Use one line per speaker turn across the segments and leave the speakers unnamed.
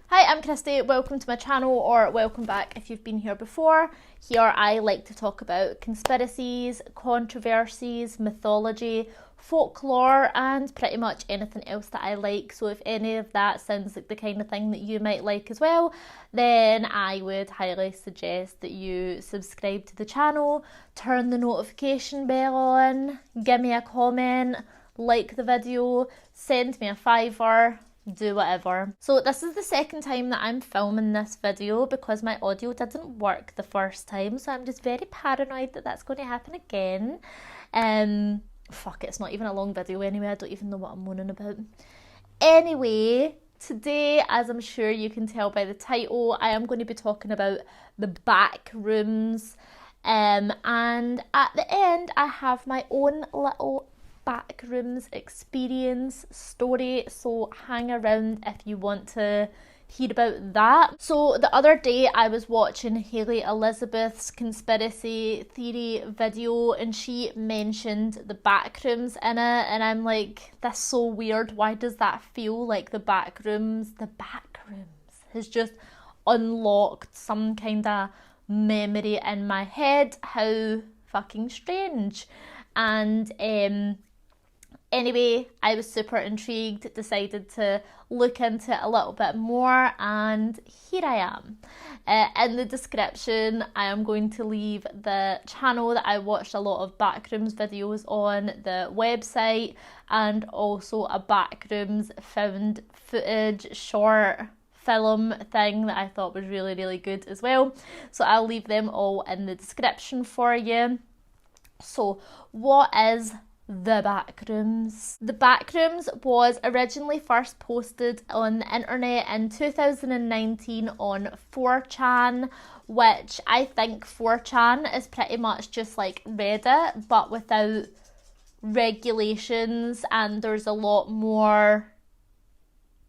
Hi, I'm Christy, welcome to my channel, or welcome back if you've been here before. Here I like to talk about conspiracies, controversies, mythology, folklore and pretty much anything else that I like. So if any of that sounds like the kind of thing that you might like as well, then I would highly suggest that you subscribe to the channel, turn the notification bell on, give me a comment, like the video, send me a fiver, do whatever. So this is the second time that I'm filming this video because my audio didn't work the first time, so I'm just very paranoid that that's going to happen again. Fuck it, it's not even a long video anyway, I don't even know what I'm moaning about. Anyway, today, as I'm sure you can tell by the title, I am going to be talking about the Backrooms, and at the end I have my own little Backrooms experience story, so hang around if you want to hear about that. So the other day I was watching Hayley Elizabeth's conspiracy theory video and she mentioned the Backrooms in it, and I'm like, that's so weird, why does that feel like the Backrooms has just unlocked some kind of memory in my head. How fucking strange. And anyway, I was super intrigued, decided to look into it a little bit more, and here I am. In the description, I am going to leave the channel that I watched a lot of Backrooms videos on, the website, and also a Backrooms found footage short film thing that I thought was really, really good as well. So I'll leave them all in the description for you. So what is the Backrooms? The Backrooms was originally first posted on the internet in 2019 on 4chan, which I think 4chan is pretty much just like Reddit but without regulations, and there's a lot more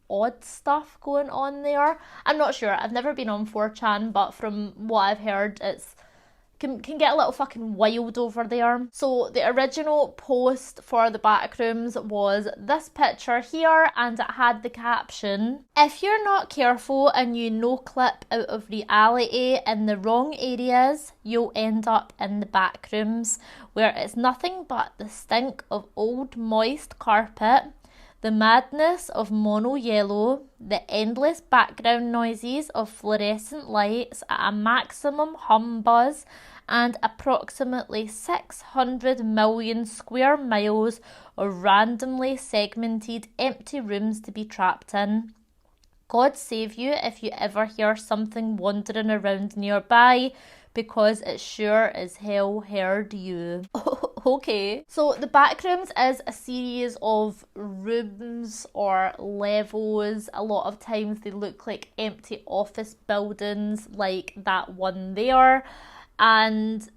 odd stuff going on there. I'm not sure, I've never been on 4chan, but from what I've heard it's can get a little fucking wild over there. So the original post for the Backrooms was this picture here, and it had the caption, "If you're not careful and you noclip out of reality in the wrong areas, you'll end up in the Backrooms, where it's nothing but the stink of old moist carpet, the madness of mono yellow, the endless background noises of fluorescent lights at a maximum hum buzz, and approximately 600 million square miles of randomly segmented empty rooms to be trapped in. God save you if you ever hear something wandering around nearby, because it sure as hell heard you." Okay. So the Backrooms is a series of rooms or levels. A lot of times they look like empty office buildings like that one there, and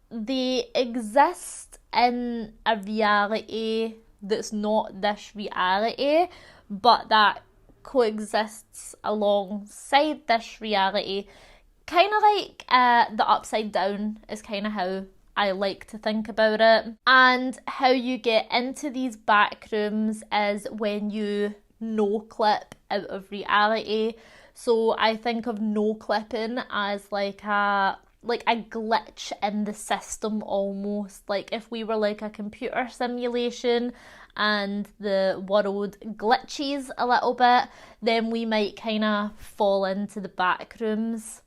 they exist in a reality that's not this reality, but that coexists alongside this reality. Kind of like the Upside Down is kind of how I like to think about it. And how you get into these Backrooms is when you no-clip out of reality. So I think of no-clipping as like a glitch in the system almost. Like if we were like a computer simulation and the world glitches a little bit, then we might kind of fall into the Backrooms.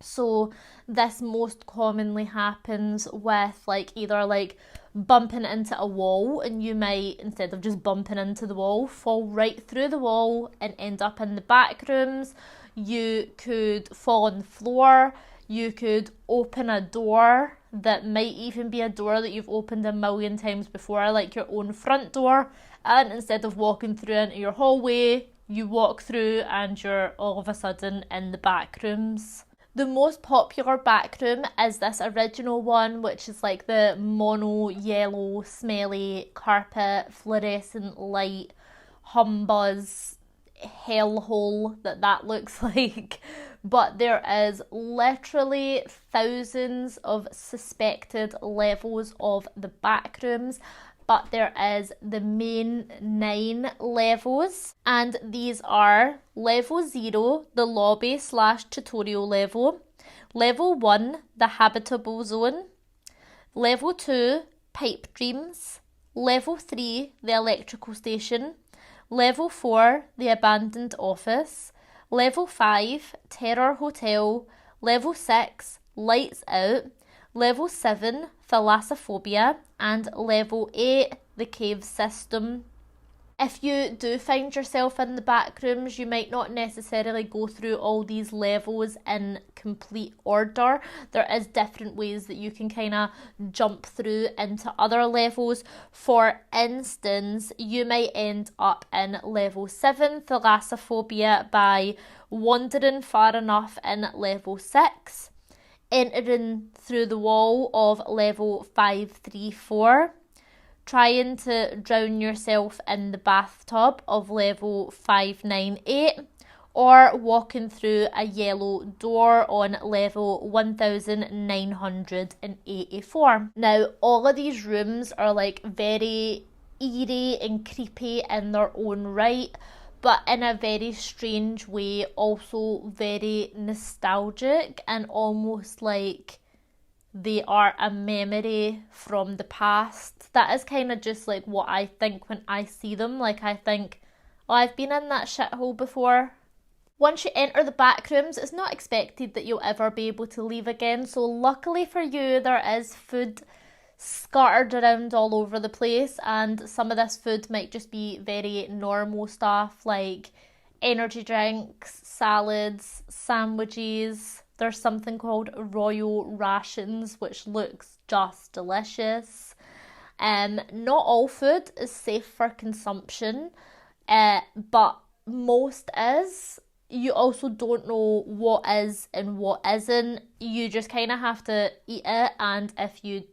So this most commonly happens with like either like bumping into a wall, and you might, instead of just bumping into the wall, fall right through the wall and end up in the Backrooms. You could fall on the floor, you could open a door that might even be a door that you've opened a million times before, like your own front door, and instead of walking through into your hallway, you walk through and you're all of a sudden in the Backrooms. The most popular Backroom is this original one, which is like the mono yellow smelly carpet, fluorescent light, humbuzz hellhole that looks like. But there is literally thousands of suspected levels of the Backrooms. but there is the main 9 levels, and these are level 0, the lobby / tutorial level, level 1, the habitable zone, level 2, pipe dreams, level 3, the electrical station, level 4, the abandoned office, level 5, terror hotel, level 6, lights out, level 7, thalassophobia, and level 8, the cave system. If you do find yourself in the back rooms, you might not necessarily go through all these levels in complete order. There is different ways that you can kind of jump through into other levels. For instance, you might end up in level 7, thalassophobia, by wandering far enough in level 6, entering through the wall of level 534, trying to drown yourself in the bathtub of level 598, or walking through a yellow door on level 1984. Now, all of these rooms are like very eerie and creepy in their own right, but in a very strange way, also very nostalgic and almost like they are a memory from the past. That is kind of just like what I think when I see them. Like, I think, oh, I've been in that shithole before. Once you enter the back rooms, it's not expected that you'll ever be able to leave again. So luckily for you, there is food scattered around all over the place, and some of this food might just be very normal stuff like energy drinks, salads, sandwiches. There's something called royal rations, which looks just delicious. Not all food is safe for consumption, but most is. You also don't know what is and what isn't. You just kind of have to eat it, and if you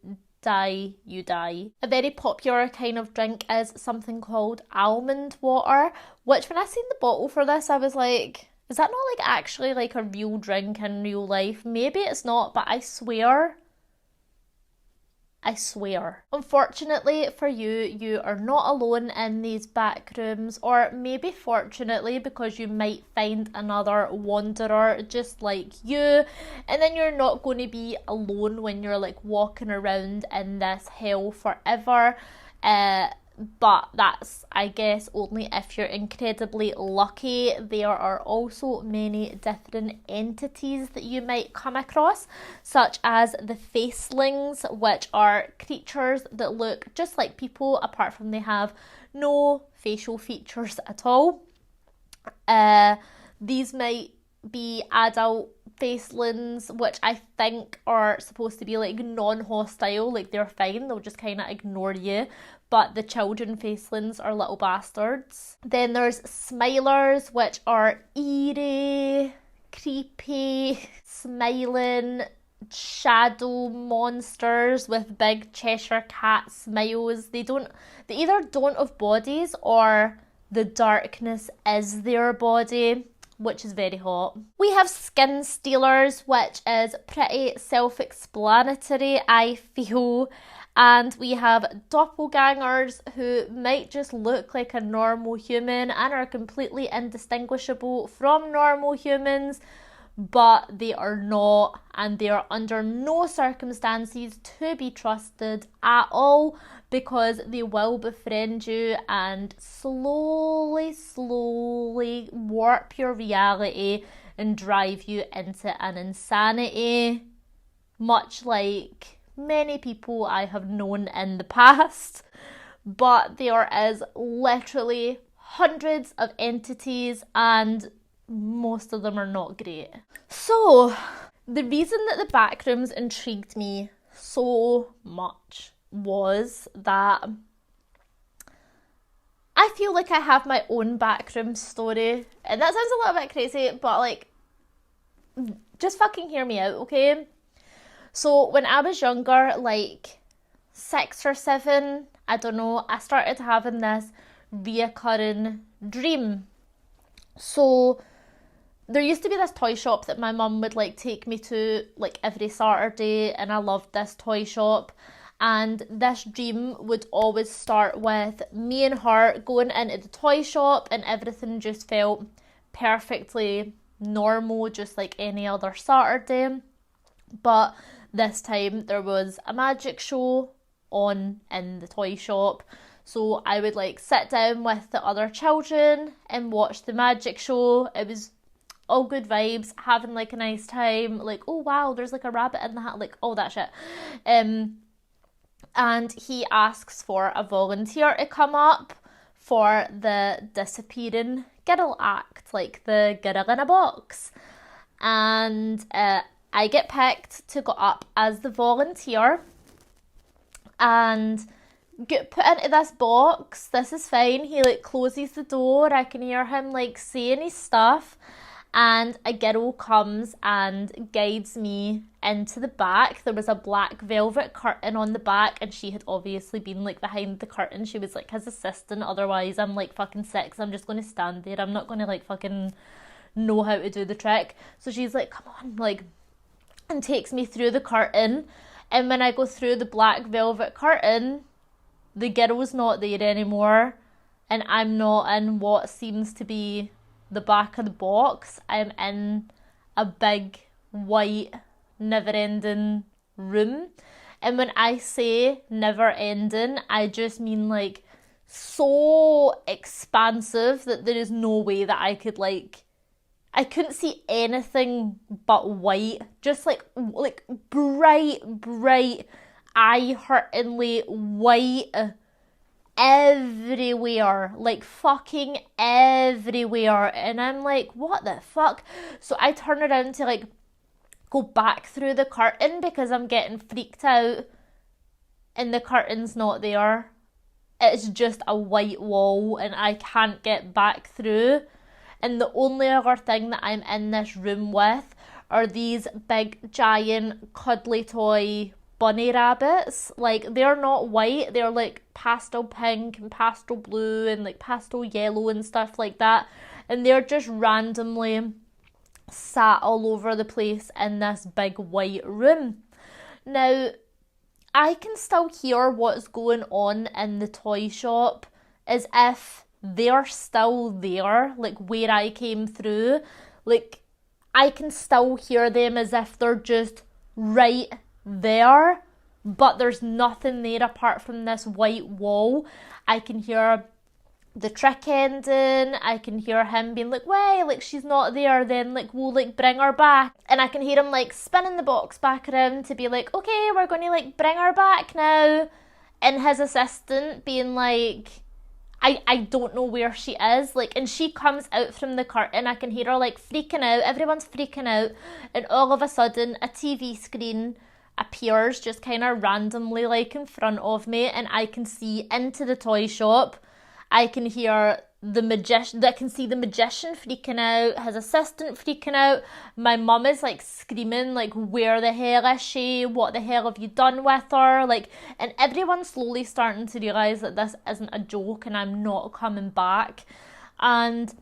die, you die. A very popular kind of drink is something called almond water, which when I seen the bottle for this, I was like, is that not like actually like a real drink in real life? Maybe it's not, but I swear. Unfortunately for you, you are not alone in these back rooms, or maybe fortunately, because you might find another wanderer just like you, and then you're not going to be alone when you're like walking around in this hell forever. But that's, I guess, only if you're incredibly lucky. There are also many different entities that you might come across, such as the facelings, which are creatures that look just like people, apart from they have no facial features at all. These might be adult facelings, which I think are supposed to be like non-hostile, like they're fine, they'll just kind of ignore you. But the children facelings are little bastards. Then there's smilers, which are eerie, creepy, smiling shadow monsters with big Cheshire cat smiles. They either don't have bodies, or the darkness is their body, which is very hot. We have skin stealers, which is pretty self-explanatory, I feel. And we have doppelgangers, who might just look like a normal human and are completely indistinguishable from normal humans, but they are not, and they are under no circumstances to be trusted at all, because they will befriend you and slowly warp your reality and drive you into an insanity, much like many people I have known in the past. But there is literally hundreds of entities, and most of them are not great. So the reason that the backrooms intrigued me so much was that I feel like I have my own backroom story, and that sounds a little bit crazy, but like, just fucking hear me out, okay? So when I was younger, like 6 or 7, I don't know, I started having this reoccurring dream. So there used to be this toy shop that my mum would like take me to like every Saturday, and I loved this toy shop. And this dream would always start with me and her going into the toy shop, and everything just felt perfectly normal, just like any other Saturday. But this time there was a magic show on in the toy shop. So I would like sit down with the other children and watch the magic show. It was all good vibes, having like a nice time, like, oh wow, there's like a rabbit in the hat, like all that shit. And he asks for a volunteer to come up for the disappearing girl act, like the girl in a box. And I get picked to go up as the volunteer and get put into this box. This is fine. He like closes the door. I can hear him like saying his stuff. And a girl comes and guides me into the back. There was a black velvet curtain on the back, and she had obviously been like behind the curtain. She was like his assistant. Otherwise, I'm like fucking 6. I'm just going to stand there. I'm not going to like fucking know how to do the trick. So she's like, come on, like, and takes me through the curtain. And when I go through the black velvet curtain, the girl's not there anymore, and I'm not in what seems to be the back of the box. I'm in a big white never-ending room. And when I say never-ending, I just mean like so expansive that there is no way that I could like, I couldn't see anything but white. Just like bright, eye-hurtingly white everywhere, like fucking everywhere. And I'm like, what the fuck? So I turn around to like go back through the curtain because I'm getting freaked out, and the curtain's not there. It's just a white wall and I can't get back through. And the only other thing that I'm in this room with are these big giant cuddly toy bunny rabbits. Like, they're not white, they're like pastel pink and pastel blue and like pastel yellow and stuff like that, and they're just randomly sat all over the place in this big white room. Now, I can still hear what's going on in the toy shop as if they're still there, like where I came through. Like, I can still hear them as if they're just right there, but there's nothing there apart from this white wall. I can hear the trick ending. I can hear him being like, wait, like she's not there, then like we'll like bring her back. And I can hear him like spinning the box back around to be like, okay, we're going to like bring her back now. And his assistant being like, I don't know where she is, like, and she comes out from the curtain. I can hear her like freaking out, everyone's freaking out, and all of a sudden a TV screen appears just kind of randomly like in front of me, and I can see into the toy shop. I can hear the magician, I can see the magician freaking out, his assistant freaking out. My mum is like screaming, like, where the hell is she? What the hell have you done with her? Like, and everyone's slowly starting to realise that this isn't a joke and I'm not coming back. And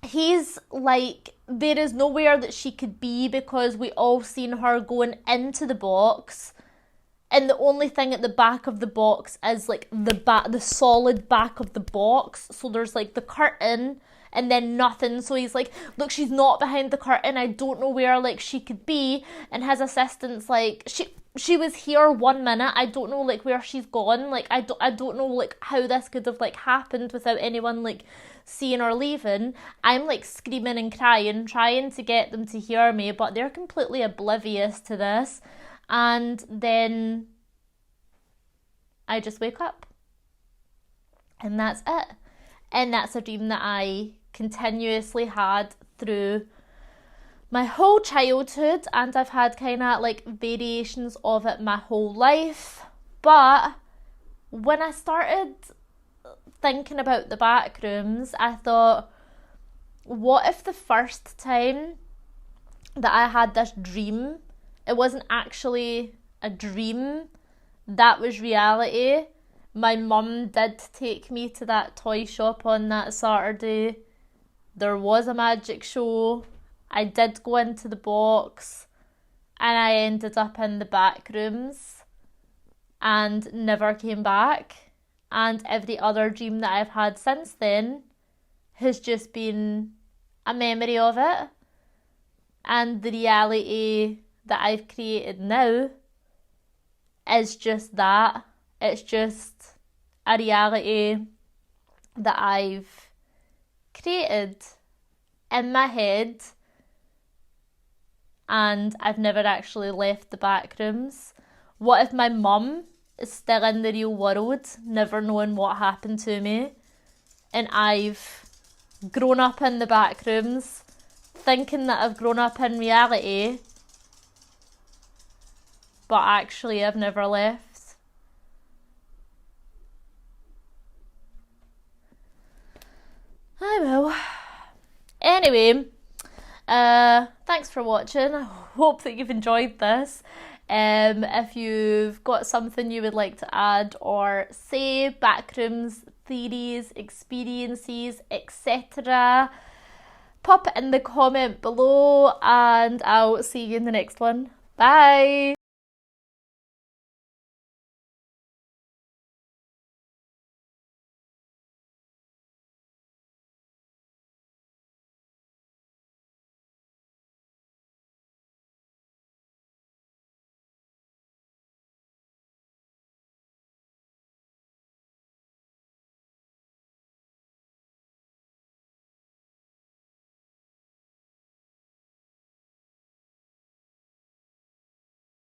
he's like, there is nowhere that she could be because we all seen her going into the box. And the only thing at the back of the box is like the solid back of the box. So there's like the curtain and then nothing. So he's like, look, she's not behind the curtain. I don't know where like she could be. And his assistant's like, she was here 1 minute. I don't know like where she's gone. Like I don't know like how this could have like happened without anyone like seeing her leaving. I'm like screaming and crying, trying to get them to hear me, but they're completely oblivious to this. And then I just wake up. And that's it. And that's a dream that I continuously had through my whole childhood. And I've had kind of like variations of it my whole life. But when I started thinking about the Backrooms, I thought, what if the first time that I had this dream, it wasn't actually a dream, that was reality? My mum did take me to that toy shop on that Saturday. There was a magic show. I did go into the box and I ended up in the Backrooms. and never came back. And every other dream that I've had since then has just been a memory of it. And the reality that I've created now is just that. It's just a reality that I've created in my head, and I've never actually left the Backrooms. What if my mum is still in the real world, never knowing what happened to me, and I've grown up in the Backrooms, thinking that I've grown up in reality, but actually I've never left? I will. Anyway, thanks for watching. I hope that you've enjoyed this. If you've got something you would like to add or say, Backrooms, theories, experiences, etc., pop it in the comment below, and I'll see you in the next one. Bye!